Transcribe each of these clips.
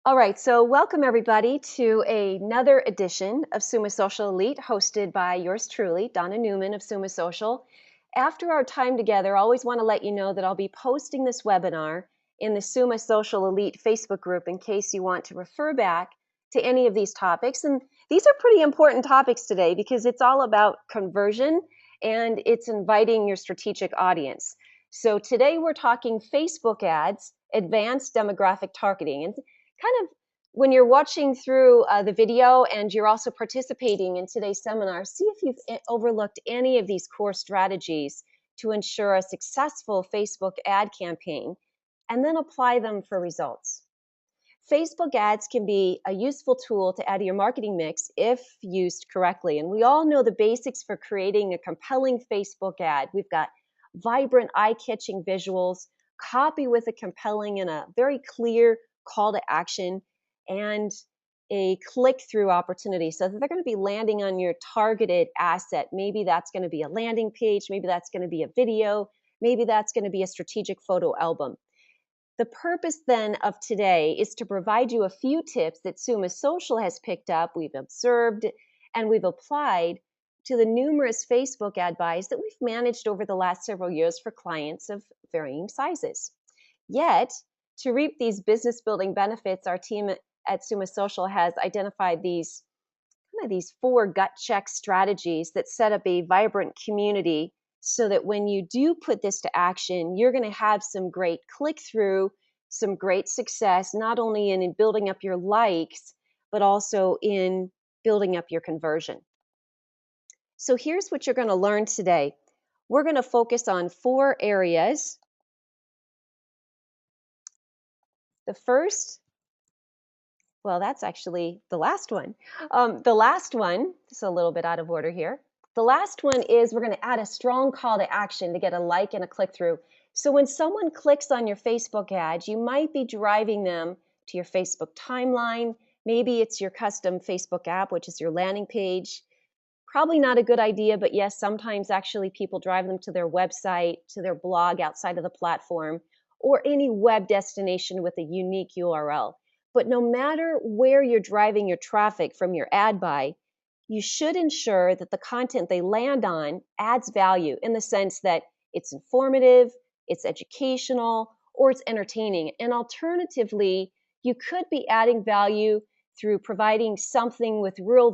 All right, so welcome everybody to another edition of Summa Social Elite, hosted by yours truly, Donna Newman of Summa Social. After our time together, I always want to let you know that I'll be posting this webinar in the Summa Social Elite Facebook group in case you want to refer back to any of these topics. And these are pretty important topics today because it's all about conversion and it's inviting your strategic audience. So today we're talking Facebook ads, advanced demographic targeting. And kind of when you're watching through the video and you're also participating in today's seminar, see if you've overlooked any of these core strategies to ensure a successful Facebook ad campaign, and then apply them for results. Facebook ads can be a useful tool to add to your marketing mix if used correctly. And we all know the basics for creating a compelling Facebook ad. We've got vibrant, eye-catching visuals, copy with a compelling and a very clear call to action, and a click-through opportunity so that they're going to be landing on your targeted asset. Maybe that's going to be a landing page, maybe that's going to be a video, maybe that's going to be a strategic photo album. The purpose then of today is to provide you a few tips that Summa Social has picked up, we've observed, and we've applied to the numerous Facebook ad buys that we've managed over the last several years for clients of varying sizes. Yet, to reap these business building benefits, our team at Summa Social has identified these four gut check strategies that set up a vibrant community so that when you do put this to action, you're going to have some great click through, some great success, not only in building up your likes, but also in building up your conversion. So here's what you're going to learn today. We're going to focus on four areas. The first, well, that's actually the last one. The last one, it's a little bit out of order here. The last one is we're going to add a strong call to action to get a like and a click through. So when someone clicks on your Facebook ad, you might be driving them to your Facebook timeline. Maybe it's your custom Facebook app, which is your landing page. Probably not a good idea, but yes, sometimes actually people drive them to their website, to their blog outside of the platform, or any web destination with a unique URL. But no matter where you're driving your traffic from your ad buy, you should ensure that the content they land on adds value in the sense that it's informative, it's educational, or it's entertaining. And alternatively, you could be adding value through providing something with real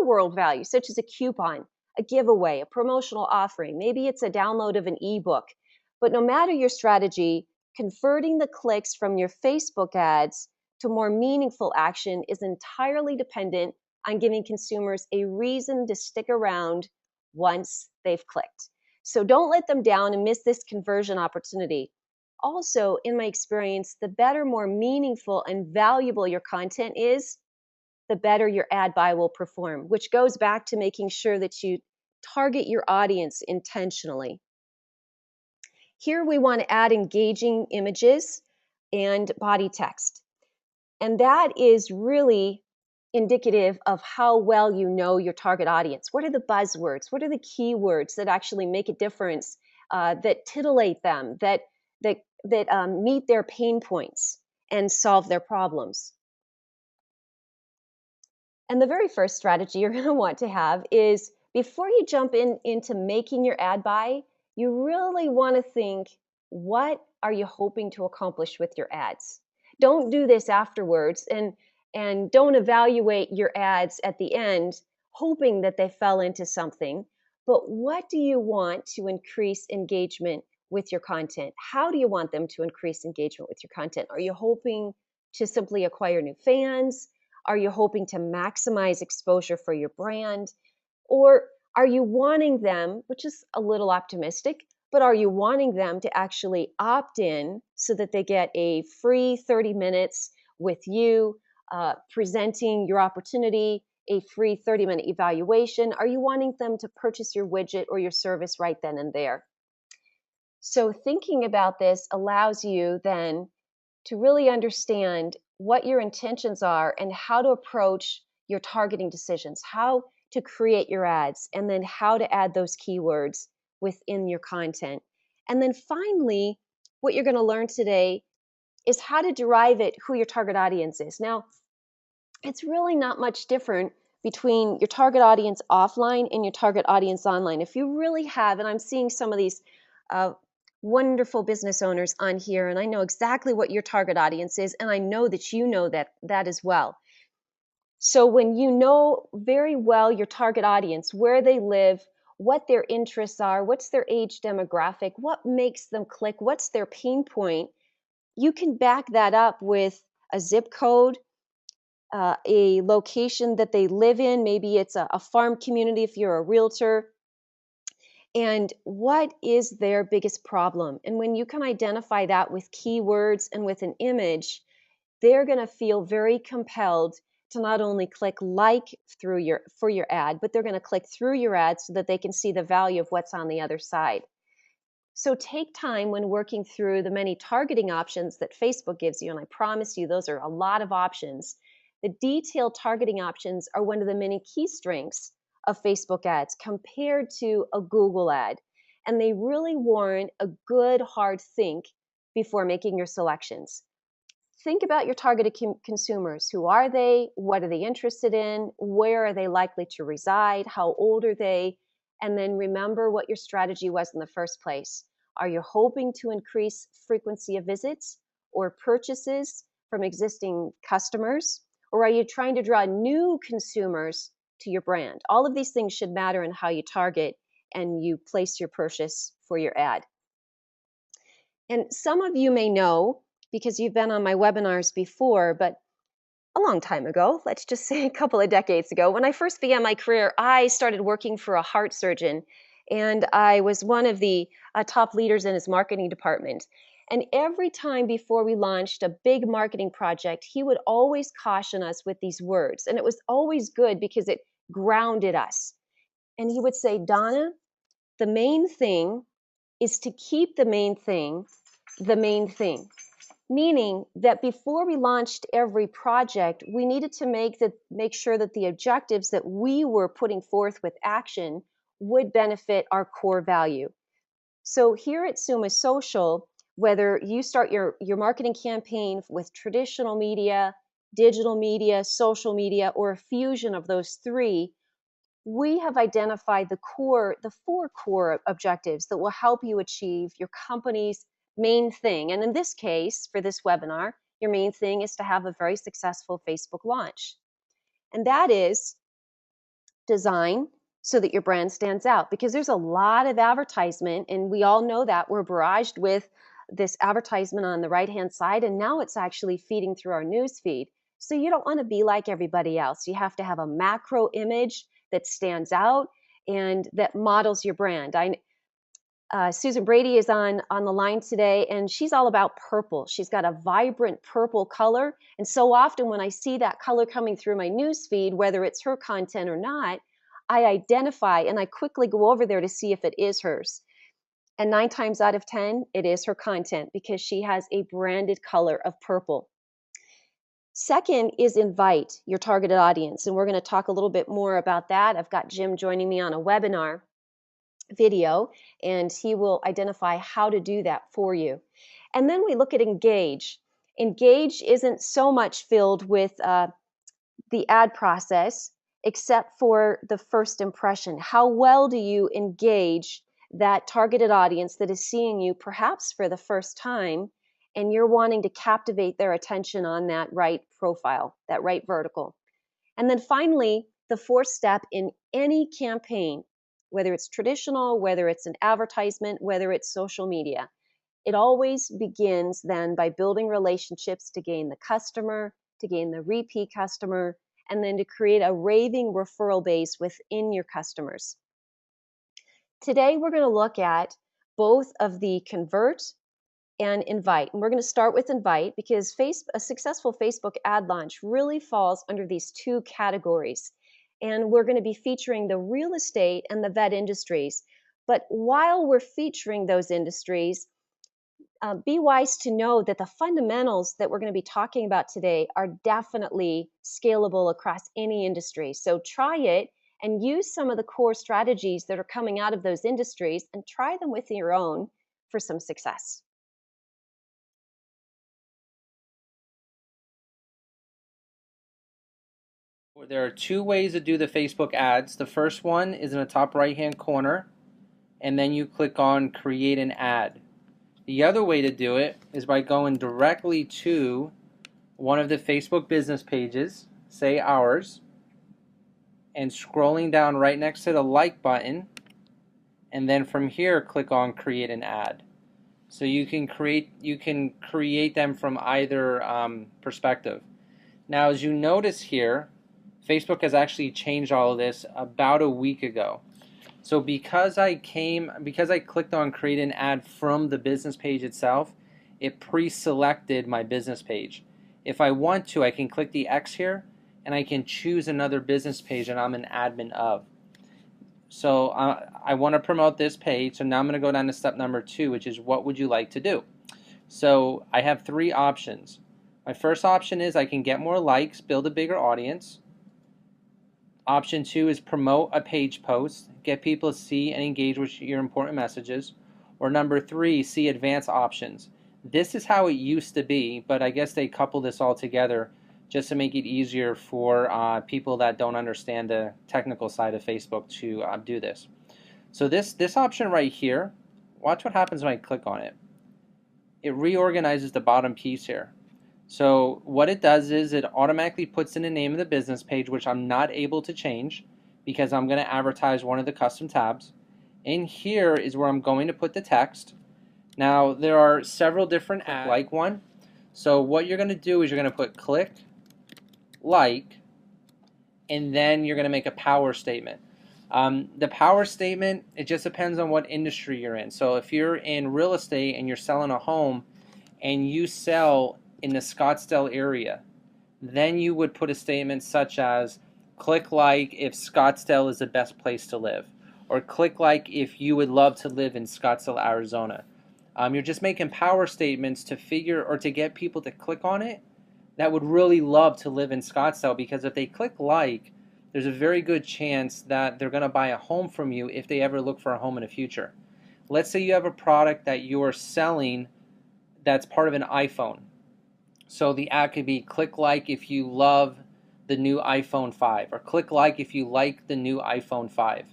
world value, such as a coupon, a giveaway, a promotional offering. Maybe it's a download of an ebook. But no matter your strategy, converting the clicks from your Facebook ads to more meaningful action is entirely dependent on giving consumers a reason to stick around once they've clicked. So don't let them down and miss this conversion opportunity. Also, in my experience, the better, more meaningful, and valuable your content is, the better your ad buy will perform, which goes back to making sure that you target your audience intentionally. Here we want to add engaging images and body text. And that is really indicative of how well you know your target audience. What are the buzzwords? What are the keywords that actually make a difference, that titillate them, that meet their pain points and solve their problems? And the very first strategy you're going to want to have is before you jump into making your ad buy, you really want to think, what are you hoping to accomplish with your ads? Don't do this afterwards and don't evaluate your ads at the end hoping that they fell into something. But what do you want to increase engagement with your content? How do you want them to increase engagement with your content? Are you hoping to simply acquire new fans? Are you hoping to maximize exposure for your brand? Or are you wanting them, which is a little optimistic, but are you wanting them to actually opt in so that they get a free 30 minutes with you, presenting your opportunity, a free 30-minute evaluation? Are you wanting them to purchase your widget or your service right then and there? So thinking about this allows you then to really understand what your intentions are and how to approach your targeting decisions, how to create your ads, and then how to add those keywords within your content. And then finally, what you're going to learn today is how to derive it who your target audience is. Now, it's really not much different between your target audience offline and your target audience online. If you really have, and I'm seeing some of these uh, wonderful business owners on here, and I know exactly what your target audience is, and I know that you know that as well. So when you know very well your target audience, where they live, what their interests are, what's their age demographic, what makes them click, what's their pain point, you can back that up with a zip code, a location that they live in. Maybe it's a farm community if you're a realtor. And what is their biggest problem? And when you can identify that with keywords and with an image, they're going to feel very compelled to not only click like through your for your ad, but they're going to click through your ad so that they can see the value of what's on the other side. So take time when working through the many targeting options that Facebook gives you, and I promise you those are a lot of options. The detailed targeting options are one of the many key strengths of Facebook ads compared to a Google ad, and they really warrant a good hard think before making your selections. Think about your targeted consumers. Who are they? What are they interested in? Where are they likely to reside? How old are they? And then remember what your strategy was in the first place. Are you hoping to increase frequency of visits or purchases from existing customers? Or are you trying to draw new consumers to your brand? All of these things should matter in how you target and you place your purchase for your ad. And some of you may know because you've been on my webinars before, but a long time ago, let's just say a couple of decades ago, when I first began my career, I started working for a heart surgeon, and I was one of the top leaders in his marketing department. And every time before we launched a big marketing project, he would always caution us with these words. And it was always good because it grounded us. And he would say, Donna, the main thing is to keep the main thing. Meaning that before we launched every project, we needed to make sure that the objectives that we were putting forth with action would benefit our core value. So here at Summa Social, whether you start your marketing campaign with traditional media, digital media, social media, or a fusion of those three, we have identified the four core objectives that will help you achieve your company's main thing. And in this case, for this webinar, your main thing is to have a very successful Facebook launch. And that is design so that your brand stands out, because there's a lot of advertisement, and we all know that we're barraged with this advertisement on the right hand side, and now it's actually feeding through our news feed. So you don't want to be like everybody else. You have to have a macro image that stands out and that models your brand. Susan Brady is on the line today, and she's all about purple. She's got a vibrant purple color, and so often when I see that color coming through my news feed, whether it's her content or not, I identify and I quickly go over there to see if it is hers. And 9 times out of 10, it is her content because she has a branded color of purple. Second is invite your targeted audience, and we're going to talk a little bit more about that. I've got Jim joining me on a webinar video, and he will identify how to do that for you. And then we look at engage. Engage isn't so much filled with the ad process, except for the first impression. How well do you engage that targeted audience that is seeing you perhaps for the first time, and you're wanting to captivate their attention on that right profile, that right vertical? And then finally, the fourth step in any campaign, whether it's traditional, whether it's an advertisement, whether it's social media, it always begins then by building relationships to gain the customer, to gain the repeat customer, and then to create a raving referral base within your customers. Today, we're going to look at both of the convert and invite. And we're going to start with invite because a successful Facebook ad launch really falls under these two categories. And we're going to be featuring the real estate and the vet industries. But while we're featuring those industries, be wise to know that the fundamentals that we're going to be talking about today are definitely scalable across any industry. So try it and use some of the core strategies that are coming out of those industries and try them with your own for some success. There are two ways to do the Facebook ads. The first one is in the top right hand corner, and then you click on create an ad. The other way to do it is by going directly to one of the Facebook business pages, say ours, and scrolling down right next to the like button, and then from here click on create an ad. So you can create them from either perspective. Now, as you notice here, Facebook has actually changed all of this about a week ago. So because I clicked on create an ad from the business page itself, it pre-selected my business page. If I want to, I can click the X here and I can choose another business page that I'm an admin of. So I want to promote this page, so now I'm going to go down to step number 2, which is what would you like to do? So I have 3 options. My first option is I can get more likes, build a bigger audience. Option 2 is promote a page post, get people to see and engage with your important messages. Or number 3, see advanced options. This is how it used to be, but I guess they couple this all together just to make it easier for people that don't understand the technical side of Facebook to do this. So this option right here, watch what happens when I click on it. It reorganizes the bottom piece here. So what it does is it automatically puts in the name of the business page, which I'm not able to change because I'm going to advertise one of the custom tabs. In here is where I'm going to put the text. Now there are several different ads, like one. So what you're going to do is you're going to put click, like, and then you're going to make a power statement. The power statement, it just depends on what industry you're in. So if you're in real estate and you're selling a home and you sell in the Scottsdale area, then you would put a statement such as click like if Scottsdale is the best place to live, or click like if you would love to live in Scottsdale, Arizona. You're just making power statements to figure or to get people to click on it that would really love to live in Scottsdale, because if they click like, there's a very good chance that they're going to buy a home from you if they ever look for a home in the future. Let's say you have a product that you're selling that's part of an iPhone. So the ad could be click like if you love the new iPhone 5, or click like if you like the new iPhone 5.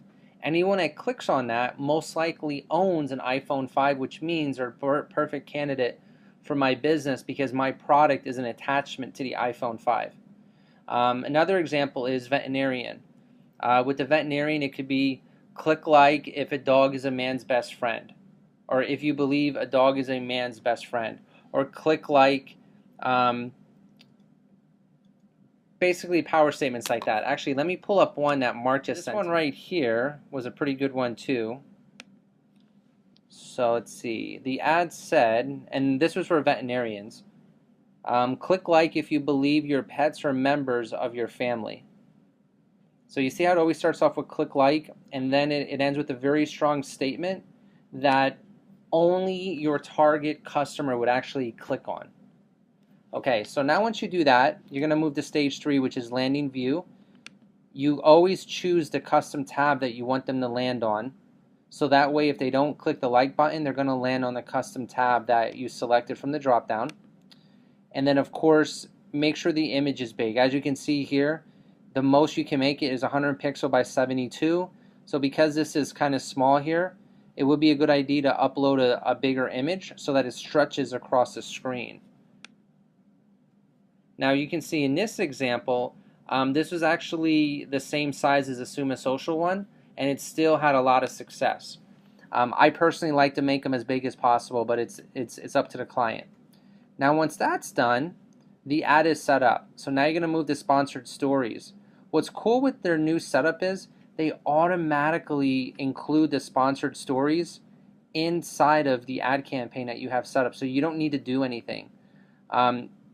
Anyone that clicks on that most likely owns an iPhone 5, which means they're a perfect candidate for my business because my product is an attachment to the iPhone 5. Another example is veterinarian. With the veterinarian, it could be click like if a dog is a man's best friend, or if you believe a dog is a man's best friend, or click like, basically power statements like that. Actually, let me pull up one that Mark just sent. This one right here was a pretty good one too. So let's see. The ad said, and this was for veterinarians, click like if you believe your pets are members of your family. So you see how it always starts off with click like, and then it ends with a very strong statement that only your target customer would actually click on. Okay, so now once you do that, you're going to move to stage 3, which is landing view. You always choose the custom tab that you want them to land on. So that way, if they don't click the like button, they're going to land on the custom tab that you selected from the drop-down. And then, of course, make sure the image is big. As you can see here, the most you can make it is 100 pixel by 72. So because this is kind of small here, it would be a good idea to upload a bigger image so that it stretches across the screen. Now you can see in this example, this was actually the same size as the Summa Social one, and it still had a lot of success. I personally like to make them as big as possible, but it's up to the client. Now once that's done, the ad is set up. So now you're going to move to sponsored stories. What's cool with their new setup is they automatically include the sponsored stories inside of the ad campaign that you have set up, so you don't need to do anything.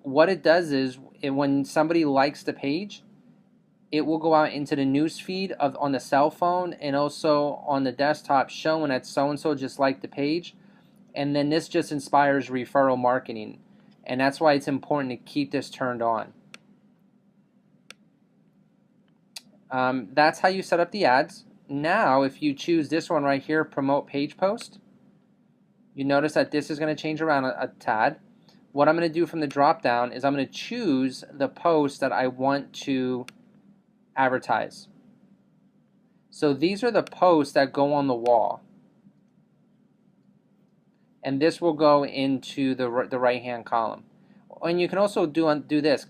What it does is when somebody likes the page, it will go out into the news feed on the cell phone and also on the desktop showing that so-and-so just liked the page, and then this just inspires referral marketing, and that's why it's important to keep this turned on. That's how you set up the ads. Now if you choose this one right here, promote page post, you notice that this is going to change around a tad. What I'm going to do from the drop down is I'm going to choose the post that I want to advertise. So these are the posts that go on the wall. And this will go into the right-hand column. And you can also do this.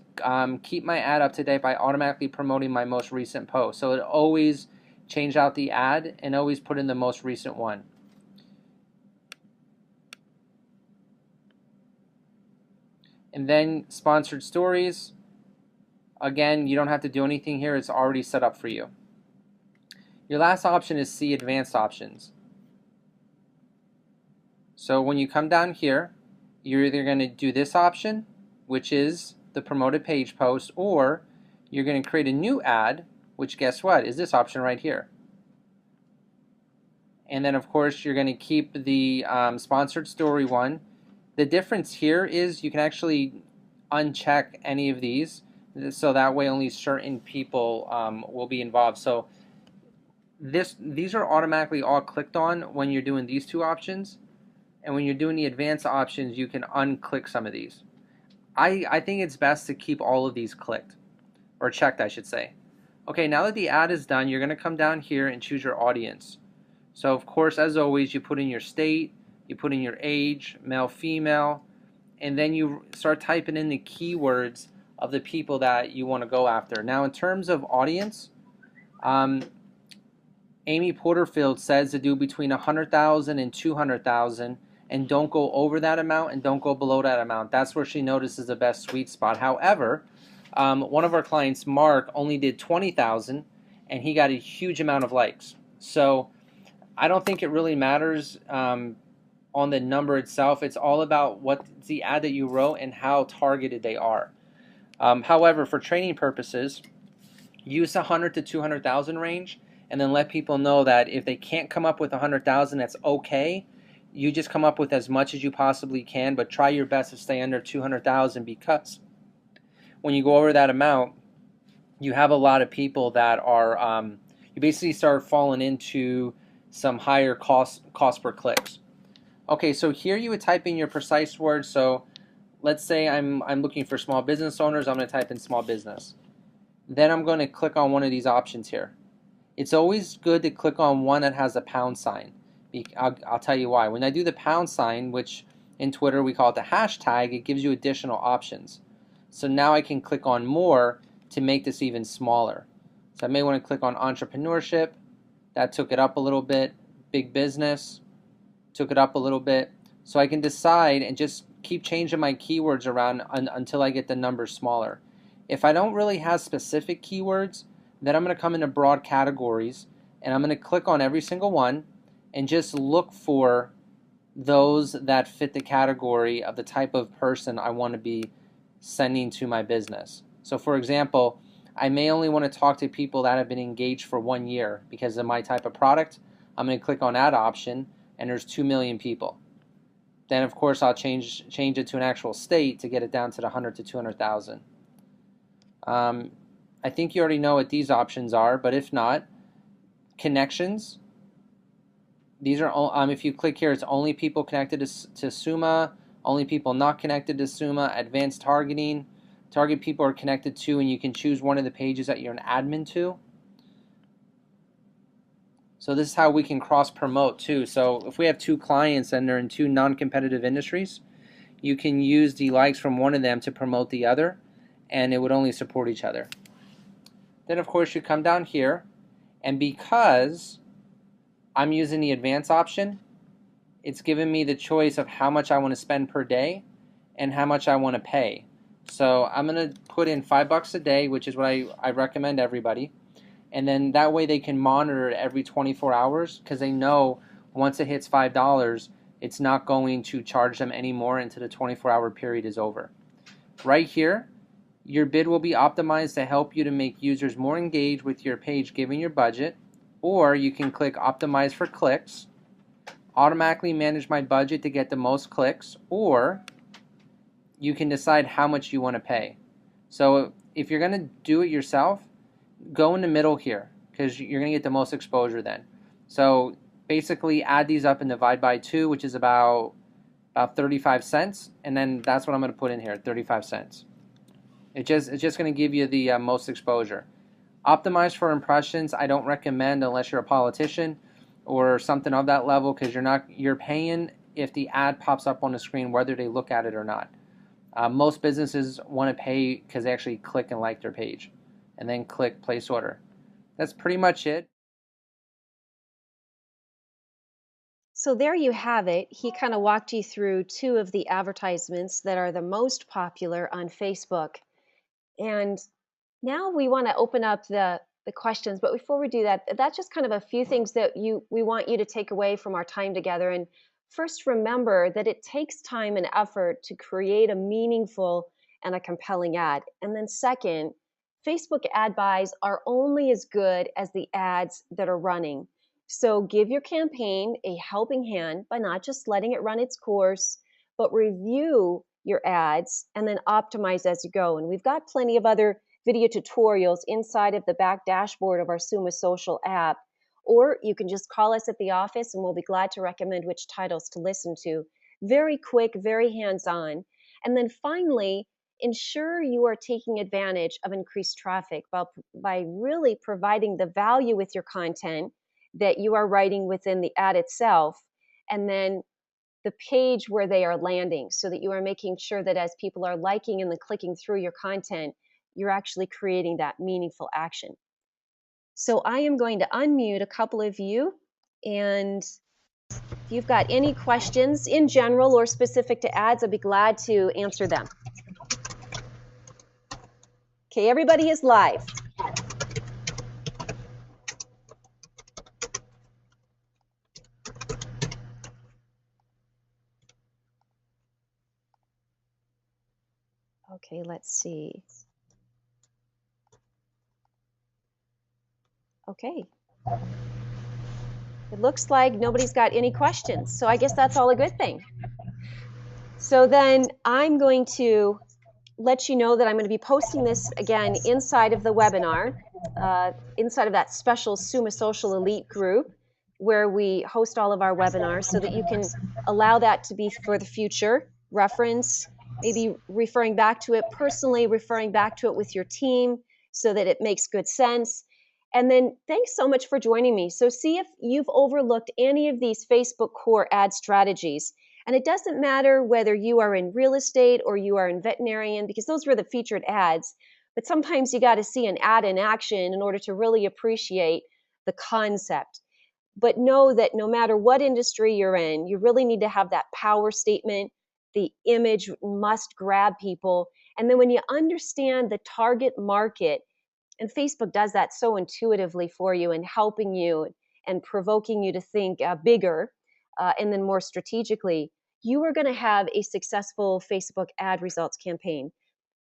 Keep my ad up to date by automatically promoting my most recent post. So it always change out the ad and always put in the most recent one. And then sponsored stories. Again, you don't have to do anything here. It's already set up for you. Your last option is see advanced options. So when you come down here, you're either going to do this option, which is the promoted page post, or you're going to create a new ad, which guess what, is this option right here. And then of course you're going to keep the sponsored story one. The difference here is you can actually uncheck any of these, so that way only certain people will be involved. So these are automatically all clicked on when you're doing these two options, and when you're doing the advanced options you can unclick some of these. I think it's best to keep all of these clicked, or checked I should say. Okay, now that the ad is done, you're going to come down here and choose your audience. So of course, as always, you put in your state, you put in your age, male, female, and then you start typing in the keywords of the people that you want to go after. Now in terms of audience, Amy Porterfield says to do between 100,000 and 200,000, and don't go over that amount and don't go below that amount. That's where she notices the best sweet spot. However, one of our clients, Mark, only did 20,000 and he got a huge amount of likes. So I don't think it really matters on the number itself. It's all about what's the ad that you wrote and how targeted they are. However, for training purposes, use the 100 to 200,000 range, and then let people know that if they can't come up with 100,000, that's okay. You just come up with as much as you possibly can, but try your best to stay under 200,000, because when you go over that amount, you have a lot of people that are, you basically start falling into some higher cost per clicks. Okay, so here you would type in your precise words. So let's say I'm looking for small business owners. I'm going to type in small business. Then I'm going to click on one of these options here. It's always good to click on one that has a pound sign. I'll tell you why. When I do the pound sign, which in Twitter we call it the hashtag, it gives you additional options. So now I can click on more to make this even smaller. So I may want to click on entrepreneurship. That took it up a little bit. Big business, took it up a little bit. So I can decide and just keep changing my keywords around until I get the numbers smaller. If I don't really have specific keywords, then I'm going to come into broad categories and I'm going to click on every single one and just look for those that fit the category of the type of person I want to be sending to my business. So for example, I may only want to talk to people that have been engaged for 1 year because of my type of product. I'm going to click on ad option and there's 2 million people. Then of course I'll change it to an actual state to get it down to the 100 to 200,000. I think you already know what these options are, but if not, connections. These are if you click here, it's only people connected to Summa, only people not connected to Summa, advanced targeting, target people are connected to, and you can choose one of the pages that you're an admin to. So this is how we can cross promote too. So if we have 2 clients and they're in 2 non-competitive industries, you can use the likes from one of them to promote the other, and it would only support each other. Then of course you come down here, and because I'm using the advanced option, it's given me the choice of how much I want to spend per day and how much I want to pay. So I'm going to put in $5 a day, which is what I recommend everybody. And then that way they can monitor it every 24 hours because they know once it hits $5, it's not going to charge them anymore until the 24-hour period is over. Right here, your bid will be optimized to help you to make users more engaged with your page given your budget, or you can click optimize for clicks, automatically manage my budget to get the most clicks, or you can decide how much you want to pay. So if you're going to do it yourself, go in the middle here because you're going to get the most exposure then. So basically add these up and divide by 2, which is about 35 cents, and then that's what I'm going to put in here, 35 cents. It's just going to give you the most exposure. Optimize for impressions, I don't recommend unless you're a politician or something of that level, because you're paying if the ad pops up on the screen whether they look at it or not. Most businesses want to pay because they actually click and like their page and then click place order. That's pretty much it. So there you have it. He kind of walked you through two of the advertisements that are the most popular on Facebook. And now we want to open up the questions, but before we do that, that's just kind of a few things that we want you to take away from our time together. And first, remember that it takes time and effort to create a meaningful and a compelling ad. And then second, Facebook ad buys are only as good as the ads that are running. So give your campaign a helping hand by not just letting it run its course, but review your ads and then optimize as you go. And we've got plenty of other video tutorials inside of the back dashboard of our Summa Social app. Or you can just call us at the office and we'll be glad to recommend which titles to listen to. Very quick, very hands-on. And then finally, ensure you are taking advantage of increased traffic by really providing the value with your content that you are writing within the ad itself, and then the page where they are landing, so that you are making sure that as people are liking and then clicking through your content, you're actually creating that meaningful action. So I am going to unmute a couple of you, and if you've got any questions in general or specific to ads, I'd be glad to answer them. Okay, everybody is live. Okay, let's see. Okay. It looks like nobody's got any questions, so I guess that's all a good thing. So then I'm going to let you know that I'm going to be posting this again inside of the webinar, inside of that special Summa Social Elite group where we host all of our webinars, so that you can allow that to be for the future reference, maybe referring back to it personally, referring back to it with your team so that it makes good sense. And then thanks so much for joining me. So see if you've overlooked any of these Facebook core ad strategies. And it doesn't matter whether you are in real estate or you are in veterinarian, because those were the featured ads. But sometimes you got to see an ad in action in order to really appreciate the concept. But know that no matter what industry you're in, you really need to have that power statement. The image must grab people. And then when you understand the target market, and Facebook does that so intuitively for you in helping you and provoking you to think bigger and then more strategically, you are going to have a successful Facebook ad results campaign.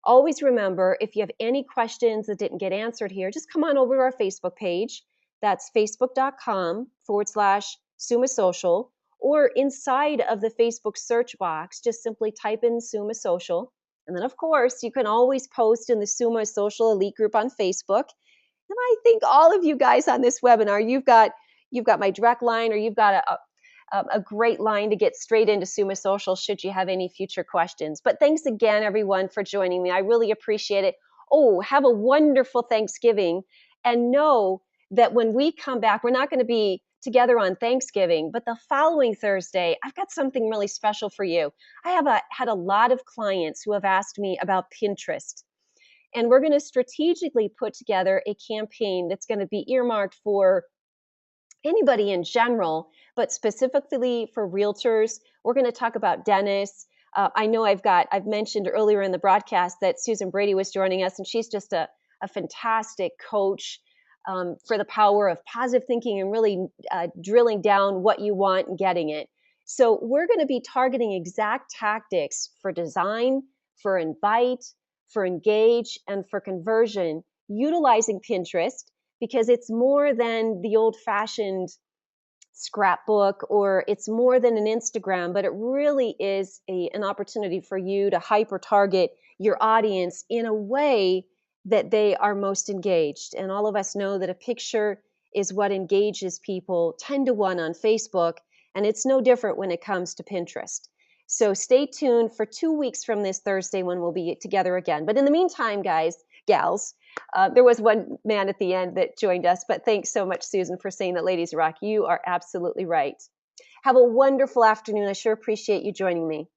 Always remember, if you have any questions that didn't get answered here, just come on over to our Facebook page. That's facebook.com/Summa Social. Or inside of the Facebook search box, just simply type in Summa Social. And then, of course, you can always post in the Summa Social Elite group on Facebook. And I think all of you guys on this webinar, you've got my direct line, or you've got a great line to get straight into Summa Social should you have any future questions. But thanks again, everyone, for joining me. I really appreciate it. Oh, have a wonderful Thanksgiving. And know that when we come back, we're not going to be together on Thanksgiving, but the following Thursday, I've got something really special for you. I have had a lot of clients who have asked me about Pinterest. And we're going to strategically put together a campaign that's going to be earmarked for anybody in general, but specifically for realtors. We're going to talk about dentists. I know I've mentioned earlier in the broadcast that Susan Brady was joining us, and she's just a fantastic coach for the power of positive thinking and really drilling down what you want and getting it. So we're going to be targeting exact tactics for design, for invite, for engage, and for conversion, utilizing Pinterest, because it's more than the old-fashioned scrapbook, or it's more than an Instagram, but it really is an opportunity for you to hyper target your audience in a way that they are most engaged. And all of us know that a picture is what engages people 10 to 1 on Facebook, and it's no different when it comes to Pinterest. So stay tuned for 2 weeks from this Thursday when we'll be together again. But in the meantime, guys, gals, There was one man at the end that joined us, but thanks so much, Susan, for saying that ladies rock. You are absolutely right. Have a wonderful afternoon. I sure appreciate you joining me.